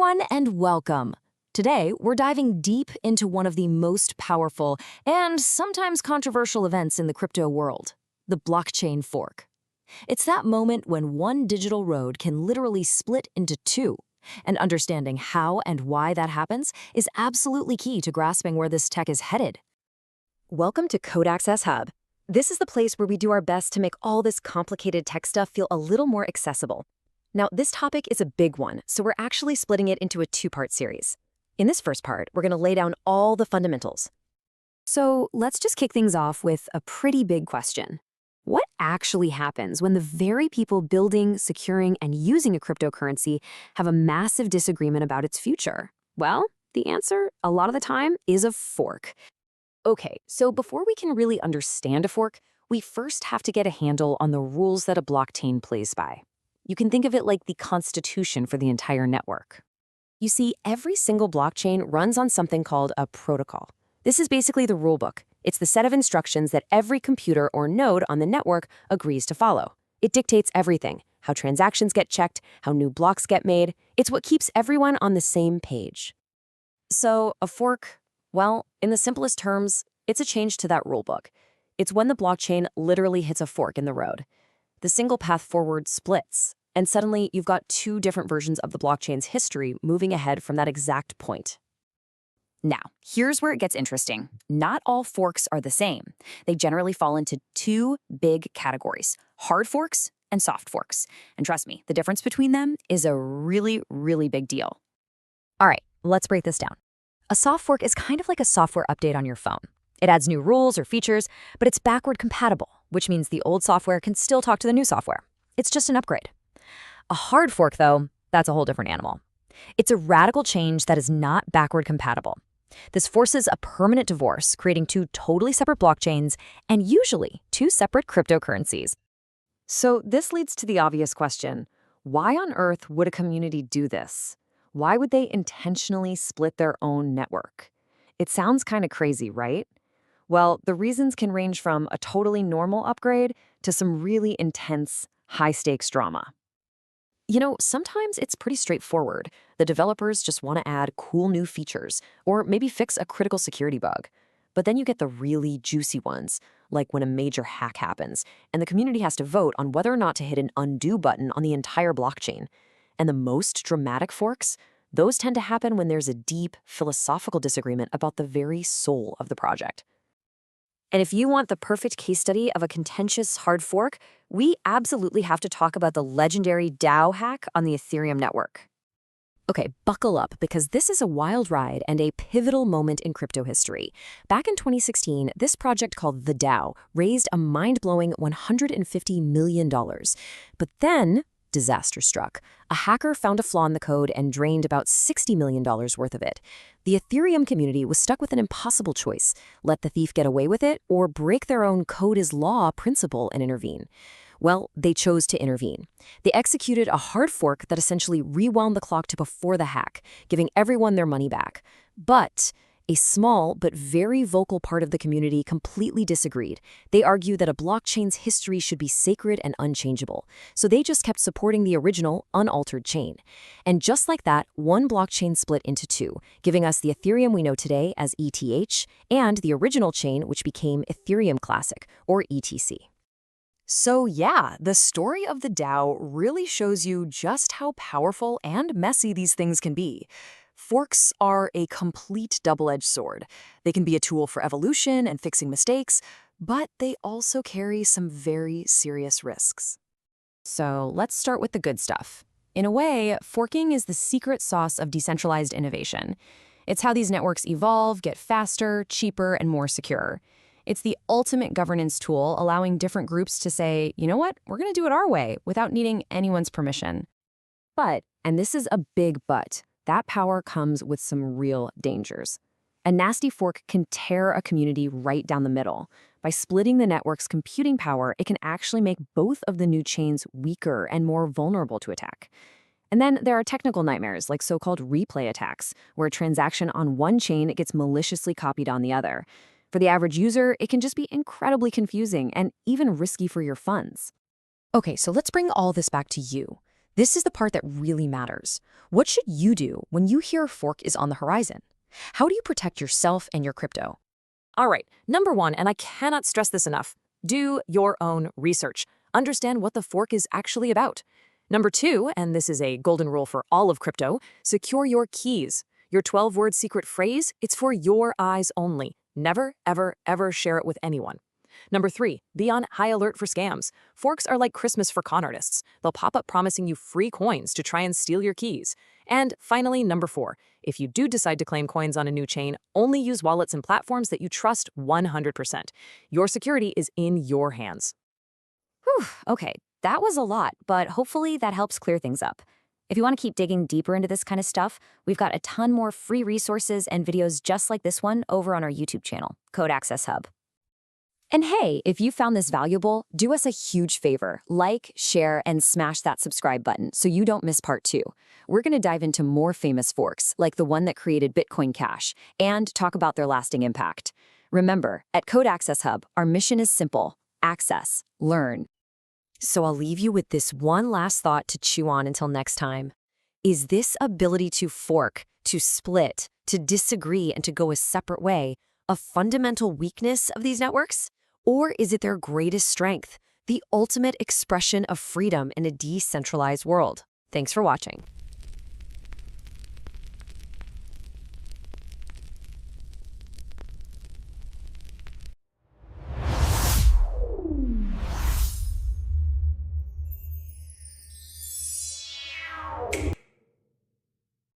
everyone, and welcome. Today, we're diving deep into one of the most powerful and sometimes controversial events in the crypto world, the blockchain fork. It's that moment when one digital road can literally split into two, and understanding how and why that happens is absolutely key to grasping where this tech is headed. Welcome to CodeAccessHub. This is the place where we do our best to make all this complicated tech stuff feel a little more accessible. Now, this topic is a big one, so we're actually splitting it into a two-part series. In this first part, we're going to lay down all the fundamentals. So let's just kick things off with a pretty big question. What actually happens when the very people building, securing, and using a cryptocurrency have a massive disagreement about its future? Well, the answer, a lot of the time, is a fork. Okay, so before we can really understand a fork, we first have to get a handle on the rules that a blockchain plays by. You can think of it like the constitution for the entire network. You see, every single blockchain runs on something called a protocol. This is basically the rulebook. It's the set of instructions that every computer or node on the network agrees to follow. It dictates everything: how transactions get checked, how new blocks get made. It's what keeps everyone on the same page. So, a fork, well, in the simplest terms, it's a change to that rulebook. It's when the blockchain literally hits a fork in the road. The single path forward splits, and suddenly you've got two different versions of the blockchain's history moving ahead from that exact point. Now, here's where it gets interesting. Not all forks are the same. They generally fall into two big categories: hard forks and soft forks. And trust me, the difference between them is a really, really big deal. All right, let's break this down. A soft fork is kind of like a software update on your phone. It adds new rules or features, but it's backward compatible, which means the old software can still talk to the new software. It's just an upgrade. A hard fork, though, that's a whole different animal. It's a radical change that is not backward compatible. This forces a permanent divorce, creating two totally separate blockchains and usually two separate cryptocurrencies. So this leads to the obvious question: why on earth would a community do this? Why would they intentionally split their own network? It sounds kind of crazy, right? Well, the reasons can range from a totally normal upgrade to some really intense, high-stakes drama. Sometimes it's pretty straightforward. The developers just want to add cool new features or maybe fix a critical security bug. But then you get the really juicy ones, like when a major hack happens and the community has to vote on whether or not to hit an undo button on the entire blockchain. And the most dramatic forks, those tend to happen when there's a deep philosophical disagreement about the very soul of the project. And if you want the perfect case study of a contentious hard fork, we absolutely have to talk about the legendary DAO hack on the Ethereum network. Okay, buckle up, because this is a wild ride and a pivotal moment in crypto history. Back in 2016, this project called the DAO raised a mind-blowing $150 million. But then disaster struck. A hacker found a flaw in the code and drained about $60 million worth of it. The Ethereum community was stuck with an impossible choice: let the thief get away with it or break their own code is law principle and intervene. Well, they chose to intervene. They executed a hard fork that essentially rewound the clock to before the hack, giving everyone their money back. But a small but very vocal part of the community completely disagreed. They argued that a blockchain's history should be sacred and unchangeable, so they just kept supporting the original, unaltered chain. And just like that, one blockchain split into two, giving us the Ethereum we know today as ETH and the original chain, which became Ethereum Classic, or ETC. So yeah, the story of the DAO really shows you just how powerful and messy these things can be. Forks are a complete double-edged sword. They can be a tool for evolution and fixing mistakes, but they also carry some very serious risks. So let's start with the good stuff. In a way, forking is the secret sauce of decentralized innovation. It's how these networks evolve, get faster, cheaper, and more secure. It's the ultimate governance tool, allowing different groups to say, you know what, we're going to do it our way without needing anyone's permission. But, and this is a big but, that power comes with some real dangers. A nasty fork can tear a community right down the middle. By splitting the network's computing power, it can actually make both of the new chains weaker and more vulnerable to attack. And then there are technical nightmares like so-called replay attacks, where a transaction on one chain gets maliciously copied on the other. For the average user, it can just be incredibly confusing and even risky for your funds. Okay, so let's bring all this back to you. This is the part that really matters. What should you do when you hear a fork is on the horizon? How do you protect yourself and your crypto? All right, number one, and I cannot stress this enough, do your own research. Understand what the fork is actually about. Number two, and this is a golden rule for all of crypto, secure your keys. Your 12-word secret phrase, it's for your eyes only. Never, ever, ever share it with anyone. Number three, be on high alert for scams. Forks are like Christmas for con artists. They'll pop up promising you free coins to try and steal your keys. And finally, number four, if you do decide to claim coins on a new chain, only use wallets and platforms that you trust 100%. Your security is in your hands. Whew, okay, that was a lot, but hopefully that helps clear things up. If you want to keep digging deeper into this kind of stuff, we've got a ton more free resources and videos just like this one over on our YouTube channel, CodeAccessHub. And hey, if you found this valuable, do us a huge favor. Like, share, and smash that subscribe button so you don't miss part 2. We're going to dive into more famous forks, like the one that created Bitcoin Cash, and talk about their lasting impact. Remember, at CodeAccessHub, our mission is simple: access, learn. So I'll leave you with this one last thought to chew on until next time. Is this ability to fork, to split, to disagree, and to go a separate way a fundamental weakness of these networks? Or is it their greatest strength, the ultimate expression of freedom in a decentralized world? Thanks for watching.